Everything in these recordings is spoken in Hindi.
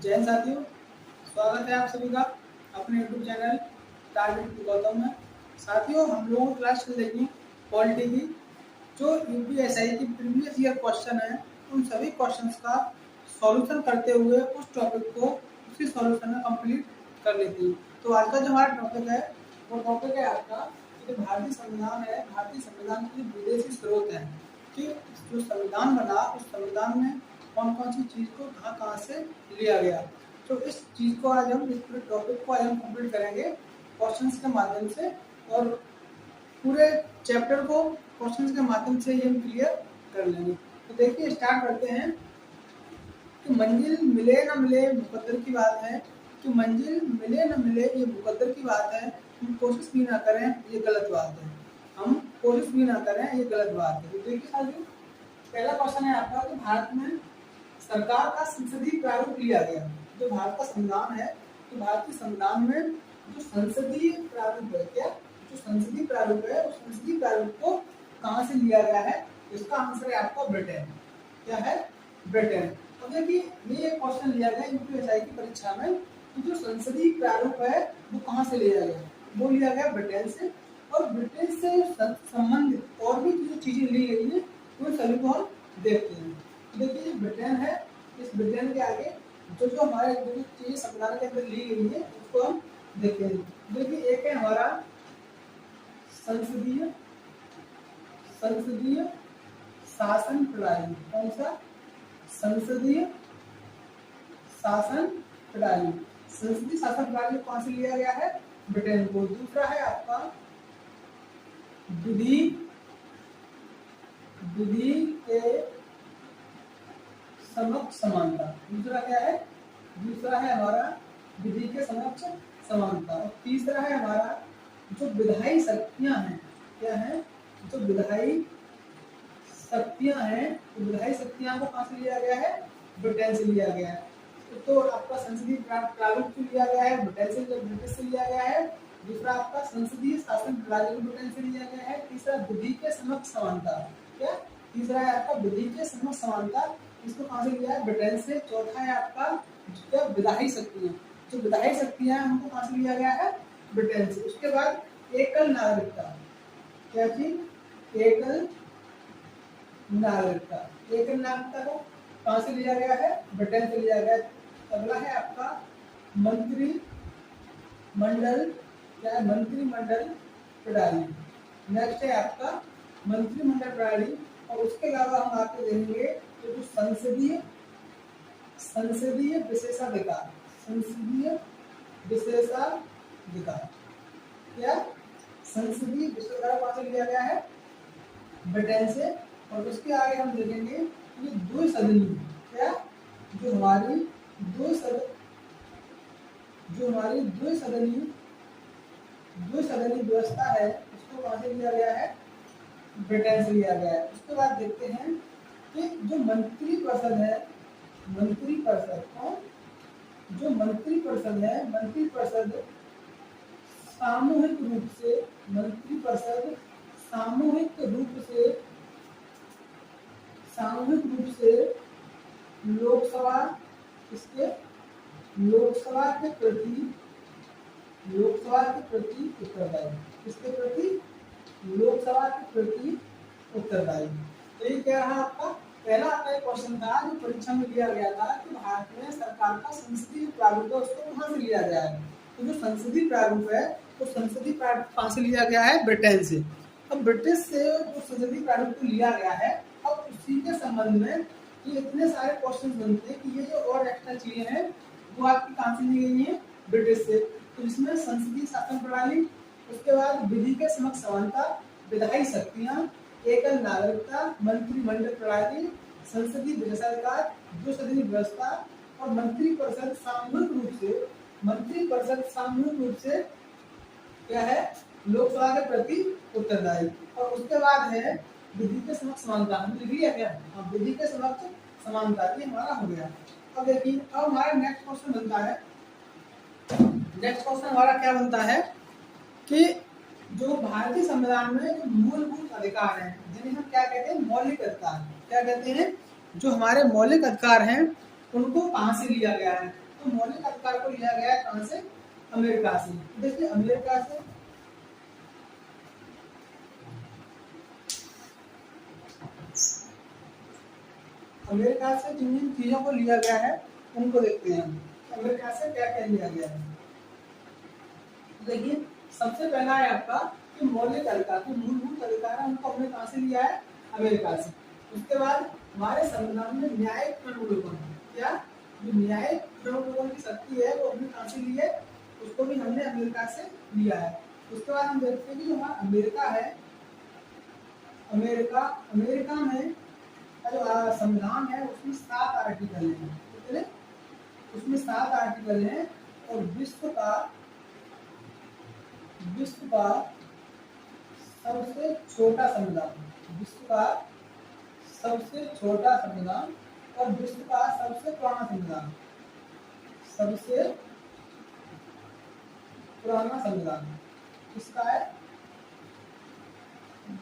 जय हिंद साथियों, स्वागत है आप सभी का अपने यूट्यूब चैनल टारगेट गौतम में। साथियों, हम लोगों की क्लास चल रही है पॉलिटी की। जो यूपीएसआई की प्रीवियस ईयर क्वेश्चन है, उन सभी क्वेश्चंस का सॉल्यूशन करते हुए उस टॉपिक को उसी सॉल्यूशन में कंप्लीट कर लेती है। तो आज का जो हमारा टॉपिक है वो टॉपिक है आपका जो भारतीय संविधान है, भारतीय संविधान की विदेशी स्रोत है कि जो संविधान बना उस संविधान में कौन कौन सी चीज को कहाँ कहाँ से लिया गया। तो इस चीज को आज हम, इस पूरे टॉपिक को आज हम कंप्लीट करेंगे क्वेश्चंस के माध्यम से, और पूरे चैप्टर को क्वेश्चंस के माध्यम से ही हम क्लियर कर लेंगे। तो देखिए, स्टार्ट करते हैं कि मंजिल मिले न मिले मुकद्दर की बात है, कि मंजिल मिले न मिले ये मुकद्दर की बात है, हम कोशिश भी ना करें ये गलत बात है, हम कोशिश भी ना करें ये गलत बात है। तो देखिए साथियों, पहला क्वेश्चन है आपका कि भारत में सरकार का संसदीय प्रारूप लिया गया। जो भारत का संविधान है, तो भारतीय संविधान में जो संसदीय प्रारूप है, क्या जो संसदीय प्रारूप है, उस संसदीय प्रारूप को कहाँ से लिया गया है? इसका आंसर है आपका ब्रिटेन। क्या है? ब्रिटेन। तो देखिए, ये एक क्वेश्चन लिया गया यूपीएसआई की परीक्षा में कि जो संसदीय प्रारूप है वो कहाँ से लिया गया? वो लिया गया ब्रिटेन से। और ब्रिटेन से संबंधित और भी जो चीजें ली गई है उन सभी को हम देखते हैं। देखिए, ब्रिटेन है, इस ब्रिटेन के आगे जो जो हमारे जो चीजें संविधान के अंदर ली गई है उसको हम देखते हैं। देखिए, एक है हमारा संसदीय शासन प्रणाली। कौन सा? संसदीय शासन प्रणाली। संसदीय शासन प्रणाली कौन से लिया गया है? ब्रिटेन को। दूसरा है आपका विधि के समक्ष समानता। दूसरा क्या है? दूसरा है हमारा विधि के समक्ष समानता। और तीसरा है हमारा जो विधायी शक्तियां हैं। क्या है? जो विधायी शक्तियां हैं, तो विधायी शक्तियां को कहां से लिया गया है? ब्रिटेन से लिया गया है। तो आपका संसदीय प्रारूप से लिया गया है ब्रिटेन से, ब्रिटिश से लिया गया है। दूसरा आपका संसदीय शासन प्रणाली को ब्रिटेन से लिया गया है। तीसरा विधि के समक्ष समानता। क्या? तीसरा है आपका विधि के समक्ष समानता, इसको कहां से लिया है? ब्रिटेन से। चौथा है आपका क्या? विधायी शक्तियां। जो विधायी शक्तियां हैं उनको कहां से लिया गया है? ब्रिटेन से। उसके बाद एकल नागरिकता। क्या चीज? एकल नागरिकता। एकल नागरिकता को कहां से लिया गया है? ब्रिटेन से लिया गया है। अगला है आपका मंत्रिमंडल। क्या है? मंत्रिमंडल प्रणाली। नेक्स्ट है आपका मंत्रिमंडल प्रणाली। और उसके अलावा हम आपको देखेंगे तो जो संसदीय विशेषाधिकार। संसदीय विशेषाधिकार। क्या? संसदीय विशेषाधिकार कहां से लिया गया है? ब्रिटेन से। और उसके आगे हम देखेंगे ये द्विसदनीय। क्या? जो हमारी द्विसदनीय व्यवस्था है उसको कहां से लिया गया है? ब्रिटेन से लिया गया है। उसके बाद देखते हैं कि जो मंत्रिपरिषद है, मंत्रिपरिषद कौन? जो मंत्रिपरिषद है, मंत्रिपरिषद सामूहिक लोकसभा के प्रति उत्तरदायी। इसके प्रति लोकसभा के प्रति उत्तरदायी। तो ये क्या रहा आपका? पहला आपका एक क्वेश्चन था जो परीक्षा में लिया गया था कि भारत में सरकार का संसदीय प्रारूप है उसको कहां से लिया गया है? तो जो संसदीय प्रारूप है तो संसदीय प्रारूप कहां से लिया गया है? ब्रिटेन से। अब ब्रिटिश से जो संसदीय प्रारूप को लिया गया है, अब उसी के संबंध में ये इतने सारे क्वेश्चन बनते हैं कि ये जो और एक्स्ट्रा चीजें हैं वो आपकी कहां से ली गई है? ब्रिटिश से। तो इसमें संसदीय शासन प्रणाली, उसके बाद विधि के समक्ष समानता, विधायी शक्तियां, एकल नागरिकता, मंत्रिमंडल प्रणाली, संसदीय विशेषाधिकार, द्विसदनीय व्यवस्था और मंत्रिपरिषद सामूहिक रूप से क्या है? लोकसभा के प्रति उत्तरदायी। और उसके बाद है विधि के समक्ष समानता। हमने लिख लिया क्या? विधि के समक्ष समानता, ये हमारा हो गया। अब देखिए, अब हमारा नेक्स्ट क्वेश्चन बनता है। नेक्स्ट क्वेश्चन हमारा क्या बनता है कि जो भारतीय संविधान में जो मूलभूत अधिकार हैं, जिन्हें हम क्या कहते हैं? मौलिक अधिकार। क्या कहते हैं? जो हमारे मौलिक अधिकार हैं उनको कहां से लिया गया है? तो मौलिक अधिकार को लिया गया है कहां से? अमेरिका से। देखिए अमेरिका से जिन जिन चीजों को लिया गया है उनको देखते हैं। अमेरिका से क्या क्या लिया गया है? देखिए सबसे पहला है आपका कि मौलिक अधिकार, जो मूलभूत अधिकार है उनको हमने कहां से लिया है? अमेरिका से। उसके बाद हमारे संविधान में न्यायिक पुनर्विलोकन, क्या जो न्यायिक पुनर्विलोकन की शक्ति है वो हमने कहां से ली है? उसको भी हमने अमेरिका से लिया है। उसके बाद हम देखते हैं कि जो हमारा अमेरिका है, अमेरिका में जो संविधान है उसमें 7 आर्टिकल हैं। कितने? उसमें 7 आर्टिकल हैं और विश्व का सबसे छोटा संविधान, विश्व का सबसे छोटा संविधान और विश्व का सबसे पुराना संविधान, सबसे पुराना संविधान किसका है?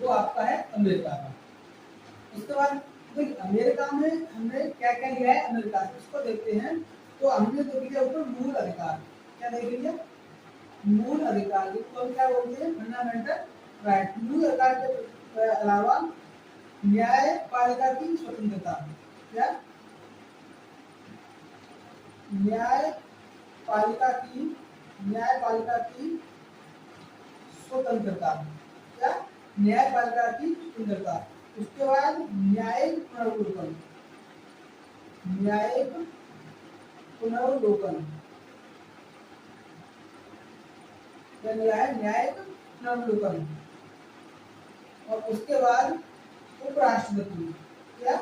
वो आपका है अमेरिका का। उसके बाद देखिए अमेरिका में हमने क्या क्या लिया है अमेरिका से, उसको देखते हैं। तो हमने देख लिया ऊपर मूल अधिकार, क्या देख लिया? मूल अधिकार, जिसको हम क्या बोलते हैं? Fundamental right. मूल अधिकार के अलावा न्यायपालिका की स्वतंत्रता, क्या? न्यायपालिका की स्वतंत्रता, क्या? न्यायपालिका की स्वतंत्रता। उसके बाद न्यायिक पुनर्विलोकन, न्यायिक पुनर्विलोकन, न्यायिक पुनर्विलोकन। और उसके बाद उपराष्ट्रपति, क्या?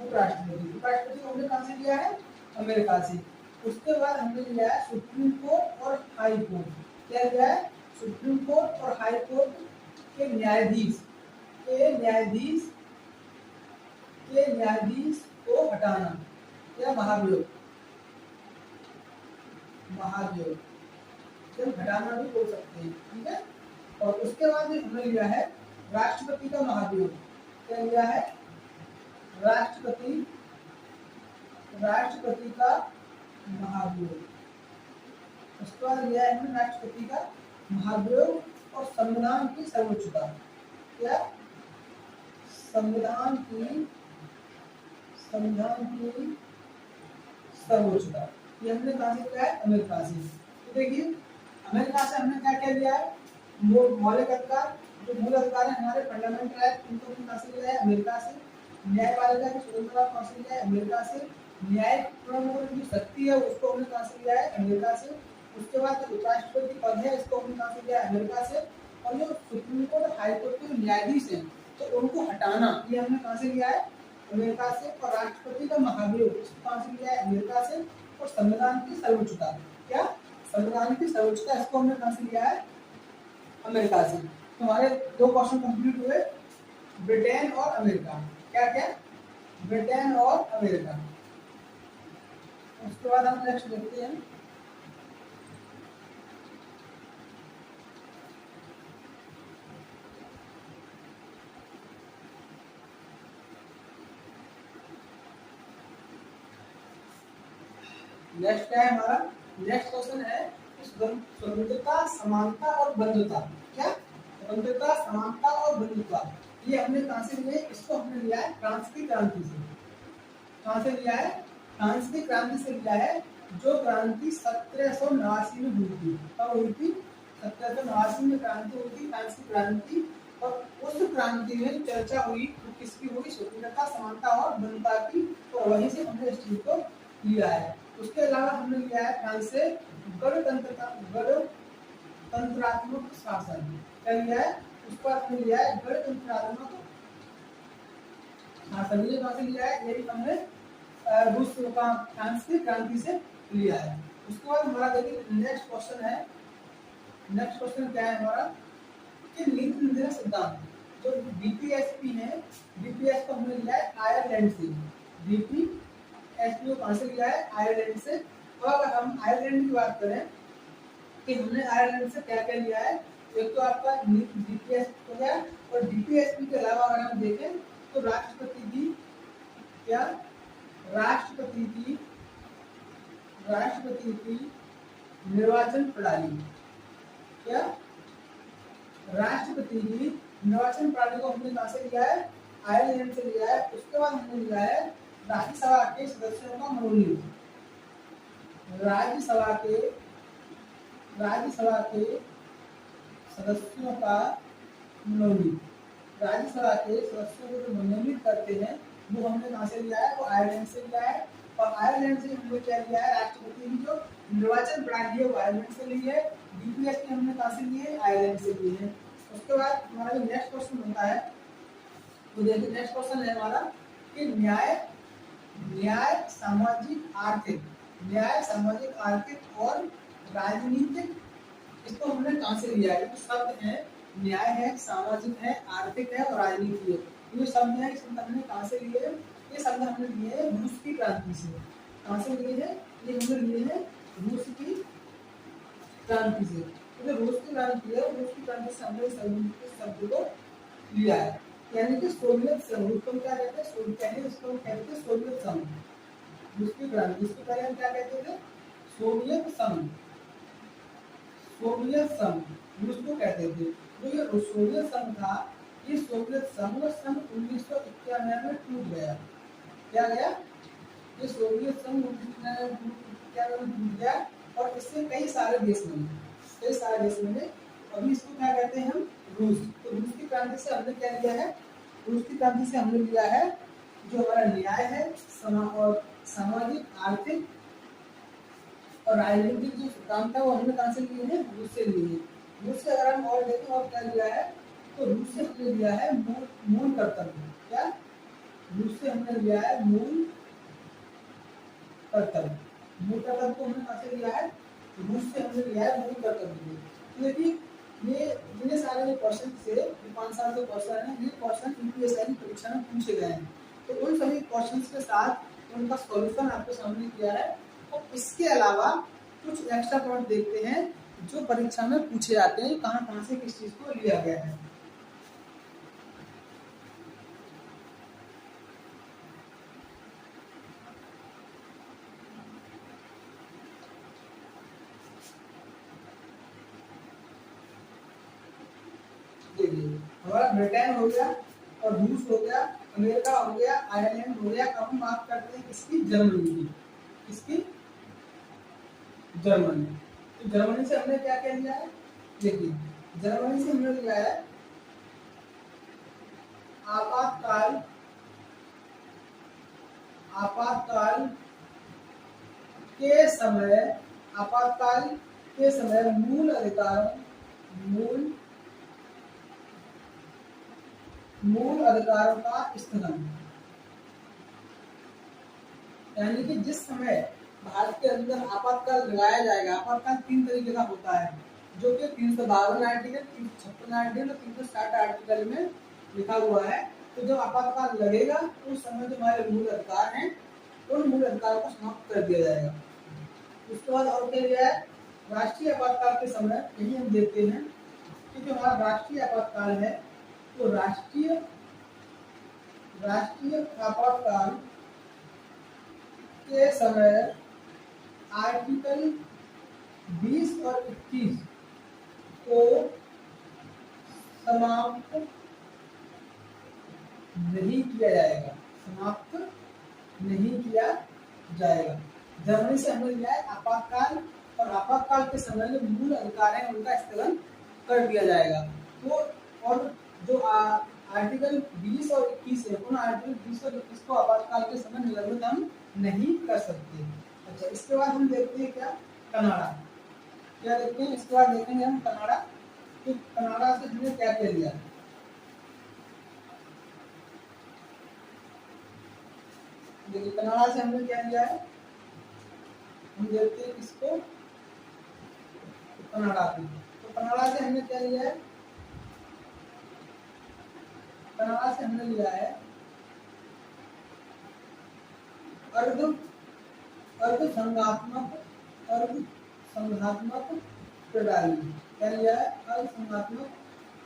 उपराष्ट्रपति को हमने कहां से लिया है? अमेरिका से। उसके बाद हमने लिया है सुप्रीम कोर्ट और हाई कोर्ट, क्या लिया है? सुप्रीम कोर्ट और हाई कोर्ट के न्यायाधीश को हटाना, क्या? महाभियोग, जब हटाना भी बोल सकते हैं, ठीक है। और उसके बाद हमने लिया है राष्ट्रपति का महाभियोग, क्या लिया है? राष्ट्रपति का महाभियोग। उसके बाद लिया है हमने राष्ट्रपति का महाभियोग और संविधान की सर्वोच्चता, क्या? संविधान की सर्वोच्चता। ये हमने कहां से लिया है? अमेरिका से। तो देखिए अमेरिका से हमने क्या क्या लिया है? मौलिक अधिकार, जो मूल अधिकार है हमारे फंडामेंटल राइट, उनको हमने कहां से लिया है? अमेरिका से। न्यायपालिका की स्वतंत्रता कहां से लिया है? अमेरिका से। न्यायिक पुनर्विलोकन की शक्ति है उसको हमने कहां से लिया है? अमेरिका से। उसके बाद जो राष्ट्रपति पद है इसको हमने कहां से लिया है? अमेरिका से। और जो सुप्रीम कोर्ट और हाई कोर्ट के न्यायाधीश हैं तो उनको हटाना, ये हमने कहां से लिया है? अमेरिका से। और राष्ट्रपति का महाभियोग इसको कहां से लिया है? अमेरिका से। और संविधान की सर्वोच्चता, क्या? संविधान की सर्वोच्चता, इसको हमने कहां से लिया है? अमेरिका से। तो हमारे 2 क्वेश्चन कंप्लीट हुए, ब्रिटेन और अमेरिका। क्या क्या? ब्रिटेन और अमेरिका। उसके बाद हम नेक्स्ट देखते हैं नेक्स्ट क्या है हमारा? नेक्स्ट क्वेश्चन है स्वतंत्रता, समानता और बंधुता, क्या? स्वतंत्रता, समानता और बंधुता, ये हमने कहां से लिया है? इसको हमने लिया है फ्रांस की क्रांति से। कहां से लिया है? फ्रांस की क्रांति से लिया है, जो क्रांति 1789 में हुई थी। कब हुई थी? 1789 में क्रांति हुई थी, फ्रांस की क्रांति। और उस क्रांति में चर्चा हुई तो किसकी हुई? स्वतंत्रता, समानता और बंधुता की। और वहीं से हमने इस चीज को लिया है। उसके अलावा हमने लिया है फ्रांस से गणतंत्रात्मक शासन, क्या लिया है? उसको हमने लिया है गणतंत्रात्मक शासन। ये कहां से लिया है? ये भी हमने रूस का फ्रांस की क्रांति से लिया है। उसके बाद हमारा देखिए नेक्स्ट क्वेश्चन है। नेक्स्ट क्वेश्चन क्या है हमारा? कि नीति निर्देशक सिद्धांत, जो डीपीएसपी है, डीपीएस को हमने लिया है आयरलैंड से। डीपीएसपी को कहां से लिया है? आयरलैंड से। तो अगर हम आयरलैंड की बात करें कि हमने आयरलैंड से क्या क्या लिया है, एक तो आपका डीपीएसपी हो गया, और डीपीएसपी के अलावा अगर हम देखें तो राष्ट्रपति की, क्या? राष्ट्रपति की राष्ट्रपति की निर्वाचन प्रणाली। क्या? राष्ट्रपति की निर्वाचन प्रणाली को हमने कहां से लिया है? आयरलैंड से लिया है। उसके बाद हमने लिया है राज्यसभा के सदस्यों का मनोनीत। राज्यसभा के सदस्यों का मनोनीत। राज्यसभा के सदस्यों को जो मनोनीत करते हैं वो हमने कहां से लिया है? वो आयरलैंड से लिया है। और आयरलैंड से हमने क्या लिया है? राष्ट्रपति की जो निर्वाचन प्रणाली है वो आयरलैंड से ली है। डीपीएसपी हमने कहां से लिए है? आयरलैंड से लिए हैं। उसके बाद हमारा जो नेक्स्ट क्वेश्चन बनता है तो देखिए नेक्स्ट क्वेश्चन है हमारा कि न्याय सामाजिक आर्थिक और राजनीतिक, इसको हमने कहां से लिया है? जो शब्द है न्याय है, सामाजिक है, आर्थिक है और राजनीति है। ये शब्द है, शब्द हमने कहां से लिए? ये शब्द हमने लिए हैं रूस की क्रांति से। कहां से लिए हैं? ये हमने लिए हैं रूस की क्रांति से। तो जो रूस की क्रांति है, रूस की क्रांति से हमने इस शब्द को लिया है। यानी कि सोवियत संघ, उसको क्या कहते हैं? उसको कहते हैं सोवियत संघ। रूस की क्रांति, इसको पहले हम क्या कहते थे? सोवियत संघ। सोवियत संघ रूस को कहते थे। जो ये सोवियत संघ था, ये सोवियत संघ सन 1991 में टूट गया। क्या गया? ये सोवियत संघ 1991 में टूट गया और इससे कई सारे देश बने। अभी इसको क्या कहते हैं हम? रूस। तो रूस की क्रांति से हमने क्या लिया है? रूस की क्रांति से हमने लिया है जो हमारा न्याय है, और सामाजिक, आर्थिक और राजनीतिक जो काम था वो हमने कहां से लिए हैं? रूस से लिए हैं। रूस से अगर हम और देखें और क्या लिया है तो रूस से हमने लिया है मूल कर्तव्य। क्या? रूस से हमने लिया है मूल कर्तव्य। मूल कर्तव्य को हमने कहां से लिया है? रूस से हमने लिया है मूल कर्तव्य। क्योंकि ये इतने सारे जो क्वेश्चन थे, 5 साल के क्वेश्चन है, ये क्वेश्चन यूपीएससी की परीक्षा में पूछे गए हैं। तो उन सभी क्वेश्चंस के साथ उनका सॉल्यूशन आपके सामने किया है। और इसके अलावा कुछ एक्स्ट्रा पॉइंट देखते हैं जो परीक्षा में पूछे जाते हैं, कहां से किस चीज को लिया गया है। देखिए हमारा ब्रिटेन हो गया और रूस हो गया, अमेरिका हो गया, आयरलैंड हो गया। अब हम बात करते हैं किसकी? जर्मनी की। किसकी? जर्मनी। तो जर्मनी से हमने क्या क्या लिया है? देखिए जर्मनी से हमने लिया है आपातकाल आपातकाल के समय मूल अधिकारों का स्थगन। यानी कि जिस समय भारत के अंदर आपातकाल लगाया जाएगा, आपातकाल 3 तरीके का होता है जो कि 352 आर्टिकल, 356 आर्टिकल और 360 आर्टिकल में लिखा हुआ है। तो जब आपातकाल लगेगा तो उस समय जो हमारे मूल अधिकार हैं उन मूल अधिकारों को समाप्त कर दिया जाएगा। उसके बाद और क्या लिया है? राष्ट्रीय आपातकाल के समय यही हम देखते हैं कि जो हमारा राष्ट्रीय आपातकाल है तो राष्ट्रीय आपातकाल के समय आर्टिकल 20 और 21 को समाप्त नहीं किया जाएगा। जर्मनी से हमने लिया है आपातकाल, और आपातकाल के समय जो मूल अधिकार है उनका स्थगन कर दिया जाएगा। तो और जो आर्टिकल 20 और 21 है, उन आर्टिकल 20 और 21 को आपातकाल के समय निलंबित हम नहीं कर सकते। अच्छा, इसके बाद हम देखते हैं क्या? कनाडा। क्या देखते हैं? इसके बाद देखेंगे हम कनाडा। तो कनाडा से हमने क्या क्या लिया? देखिए कनाडा से हमने क्या लिया है? हम देखते हैं किसको? कनाडा को। तो कनाडा से हमने क्या लिया है? कनाडा से हमने लिया है अर्ध संघात्मक प्रणाली। क्या लिया है? अर्ध संघात्मक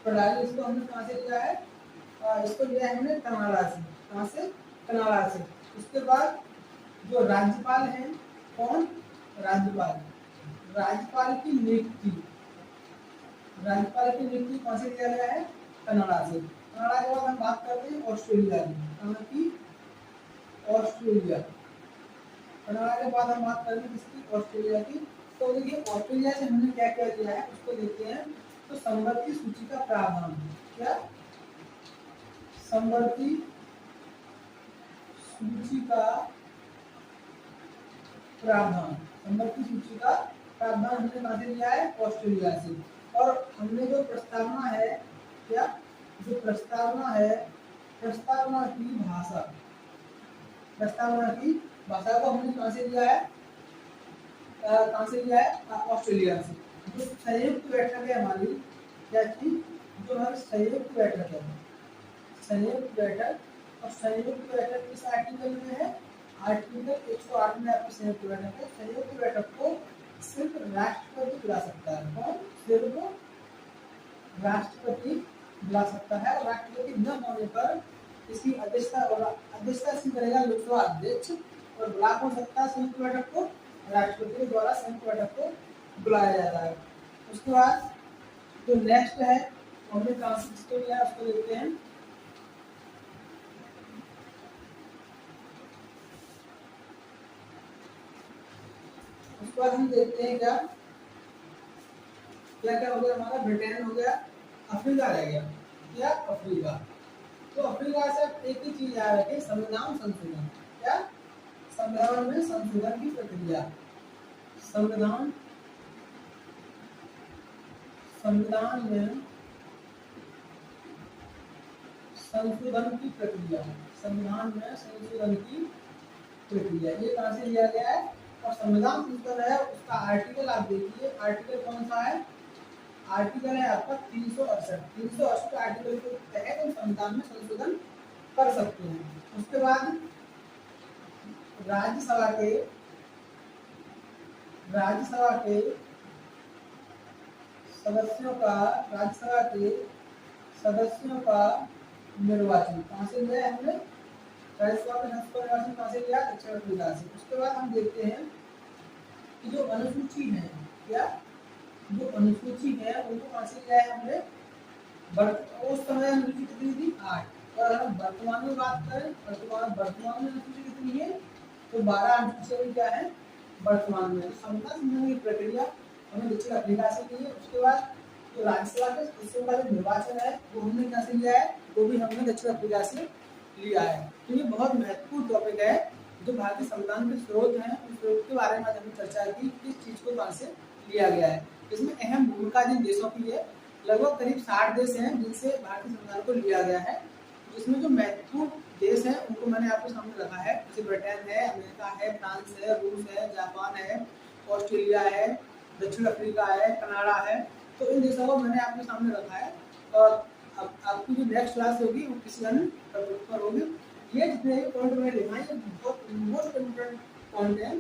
प्रणाली। इसको हमने कहां से लिया है? इसको लिया है हमने कनाडा से। कहां से? कनाडा से। उसके बाद जो राज्यपाल हैं, कौन? राज्यपाल, राज्यपाल की नियुक्ति, राज्यपाल की नियुक्ति कौन से किया गया है? कनाडा से। कनाडा के बाद हम बात करते हैं ऑस्ट्रेलिया की, कहाँ की? ऑस्ट्रेलिया। कनाडा के बाद हम बात करेंगे किसकी? ऑस्ट्रेलिया की। तो देखिए ऑस्ट्रेलिया से हमने क्या क्या किया है उसको देखते हैं। तो संवृत्ति सूची का प्रावधान, क्या? संवृत्ति सूची का प्रावधान, संवृत्ति सूची का प्रावधान हमने कहाँ से लिया है? ऑस्ट्रेलिया से। और हमने जो प्रस्तावना है, क्या? जो प्रस्तावना है, प्रस्तावना की भाषा, प्रस्तावना की भाषा को हमने कहाँ से लिया है? कहाँ से लिया है? ऑस्ट्रेलिया से। जो संयुक्त बैठक है हमारी, क्या थी? जो हमारी संयुक्त बैठक है, संयुक्त बैठक, और संयुक्त बैठक किस आर्टिकल में है? आर्टिकल 108 में आपकी संयुक्त बैठक है। संयुक्त बैठक को सिर्फ राष्ट्रपति बुला सकता है। कौन? सिर्फ राष्ट्रपति बुला सकता है। और राष्ट्रपति न होने पर इसकी अध्यक्षता इसकी करेगा लोकसभा अध्यक्ष, और बुला कौन सकता है संयुक्त बैठक को? राष्ट्रपति के द्वारा संयुक्त बैठक को बुलाया जाता है। उसके बाद जो नेक्स्ट है हमने ट्रांसलेट किया उसको देखते हैं। उसके बाद हम देखते हैं क्या क्या क्या हो गया हमारा? ब्रिटेन हो गया, अफ्रीका रह गया। क्या? अफ्रीका। तो अफ्रीका से एक ही चीज याद रखें, संविधान संशोधन। क्या? संविधान में संशोधन की प्रक्रिया, संविधान संविधान में संशोधन की प्रक्रिया, संविधान में संशोधन की प्रक्रिया, ये कहाँ से लिया गया है? और संविधान संशोधन है उसका आर्टिकल आप देखिए, आर्टिकल कौन सा है? आर्टिकल है आपका 368। 368 आर्टिकल के तहत हम संविधान में संशोधन कर सकते हैं। उसके बाद राज्यसभा के सदस्यों का, राज्यसभा के सदस्यों का निर्वाचन कहाँ से लिया है हमने? राज्यसभा के सदस्यों का निर्वाचन कहाँ से लिया? दक्षिण अफ्रीका से। उसके बाद हम देखते हैं कि जो अनुसूची है, क्या? जो अनुसूची है उनको कहाँ से लिया है हमने? उस समय अनुसूची कितनी थी? 8। और हम वर्तमान में बात करें, वर्तमान में अनुसूची कितनी है? तो 12 अनुसूची क्या है वर्तमान में। संविधान संशोधन की प्रक्रिया हमने दक्षिण अफ्रीका से की है। उसके बाद जो राज्यसभा के सदस्यों का जो निर्वाचन है वो हमने कहाँ से लिया है? वो भी हमने दक्षिण अफ्रीका से लिया है। तो ये बहुत महत्वपूर्ण टॉपिक है जो भारतीय संविधान के स्रोत हैं, उस स्रोत के बारे में आज हमने चर्चा की, किस चीज को कहाँ से लिया गया है। इसमें अहम भूमिका जिन देशों की है, लगभग करीब 60 देश हैं जिनसे भारतीय संविधान को लिया गया है। जिसमें जो महत्वपूर्ण देश हैं उनको मैंने आपके सामने रखा है, जैसे ब्रिटेन है, अमेरिका है, फ्रांस है, रूस है, जापान है, ऑस्ट्रेलिया है, दक्षिण अफ्रीका है, कनाडा है। तो इन देशों को मैंने आपके सामने रखा है। और अब आपकी जो नेक्स्ट क्लास होगी वो किसी अन्य टॉपिक पर होगी। ये जितने भी पॉइंट मैंने लिखा है ये बहुत मोस्ट इम्पोर्टेंट पॉइंट है,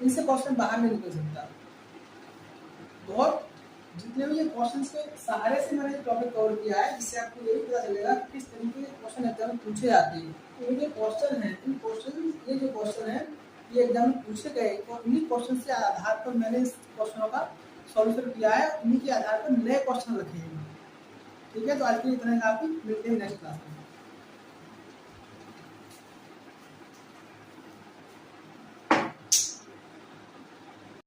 इनसे क्वेश्चन बाहर नहीं निकल सकता। बहुत जितने भी ये क्वेश्चंस के सहारे से मैंने टॉपिक कवर किया है, जिससे आपको यही पता चलेगा कि किस तरीके के क्वेश्चन एग्जाम में पूछे जाते हैं। तो ये जो क्वेश्चन है, इन क्वेश्चन ये जो क्वेश्चन है ये एग्जाम में पूछे गए, और इन्हीं क्वेश्चन के आधार पर मैंने इस क्वेश्चनों का सॉल्यूशन किया है, उन्हीं के आधार पर नए क्वेश्चन रखे हैं। ठीक है, तो आज के लिए इतना ही, काफी, मिलते हैं नेक्स्ट क्लास में।